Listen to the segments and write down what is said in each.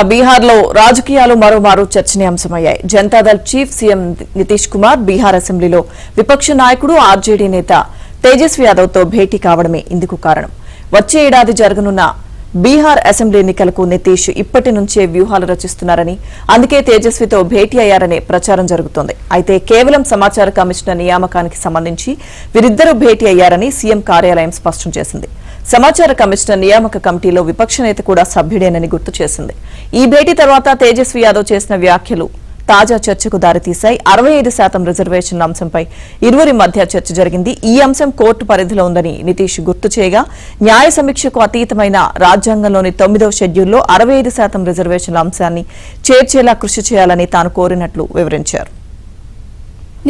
బీహార్ లో రాజకీయాలు మరోమారు చర్చనీయాంశమయ్యాయి. జనతాదళ్ చీఫ్ సీఎం నితీష్ కుమార్ బీహార్ అసెంబ్లీలో విపక్ష నాయకుడు ఆర్జేడీ నేత తేజస్వి యాదవ్ తో భేటీ కావడమే ఇందుకు కారణం. వచ్చే ఏడాది జరగనున్న బీహార్ అసెంబ్లీ ఎన్నికలకు నితీష్ ఇప్పటి నుంచే వ్యూహాలు రచిస్తున్నారని, అందుకే తేజస్వితో భేటీ అయ్యారనే ప్రచారం జరుగుతోంది. అయితే కేవలం సమాచార కమిషనర్ నియామకానికి సంబంధించి వీరిద్దరూ భేటీ అయ్యారని సీఎం కార్యాలయం స్పష్టం చేసింది. సమాచార కమిషనర్ నియామక కమిటీలో విపక్ష నేత కూడా సభ్యుడేనని గుర్తు చేసింది. ఈ భేటీ తర్వాత తేజస్వి యాదవ్ చేసిన వ్యాఖ్యలు తాజా చర్చకు దారితీశాయి. 65% రిజర్వేషన్ల అంశంపై ఇరువురి మధ్య చర్చ జరిగింది. ఈ అంశం కోర్టు పరిధిలో ఉందని నితీష్ గుర్తు చేయగా, న్యాయ సమీక్షకు అతీతమైన రాజ్యాంగంలోని 9వ షెడ్యూల్లో 65% రిజర్వేషన్ల అంశాన్ని చేర్చేలా కృషి చేయాలని తాను కోరినట్లు వివరించారు.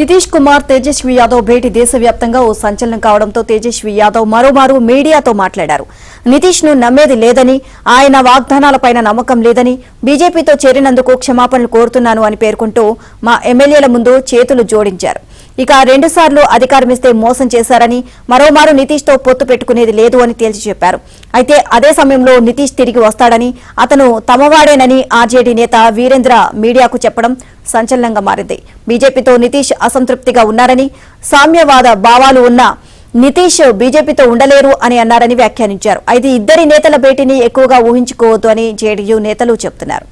నితీష్ కుమార్ తేజస్వి యాదవ్ భేటీ దేశవ్యాప్తంగా ఓ సంచలనం కావడంతో తేజస్వి యాదవ్ మరోమారు మీడియాతో మాట్లాడారు. నితీష్ ను నమ్మేది లేదని, ఆయన వాగ్దానాలపైన నమ్మకం లేదని, బీజేపీతో చేరినందుకు క్షమాపణలు కోరుతున్నాను అని పేర్కొంటూ మా ఎమ్మెల్యేల ముందు చేతులు జోడించారు. ఇక 2 సార్లు అధికారమిస్తే మోసం చేశారని, మరోమారు నితీష్ తో పొత్తు పెట్టుకునేది లేదు అని తేల్చి చెప్పారు. అయితే అదే సమయంలో నితీష్ తిరిగి వస్తాడని, అతను తమవాడేనని ఆర్జేడీ నేత వీరేంద్ర మీడియాకు చెప్పడం సంచలనంగా మారింది. బీజేపీతో నితీష్ అసంతృప్తిగా ఉన్నారని, సామ్యవాద భావాలు ఉన్న నితీష్ బీజేపీతో ఉండలేరు అని అన్నారని వ్యాఖ్యానించారు. అయితే ఇద్దరి నేతల భేటీని ఎక్కువగా ఊహించుకోవద్దు అని జేడీయూ నేతలు చెబుతున్నారు.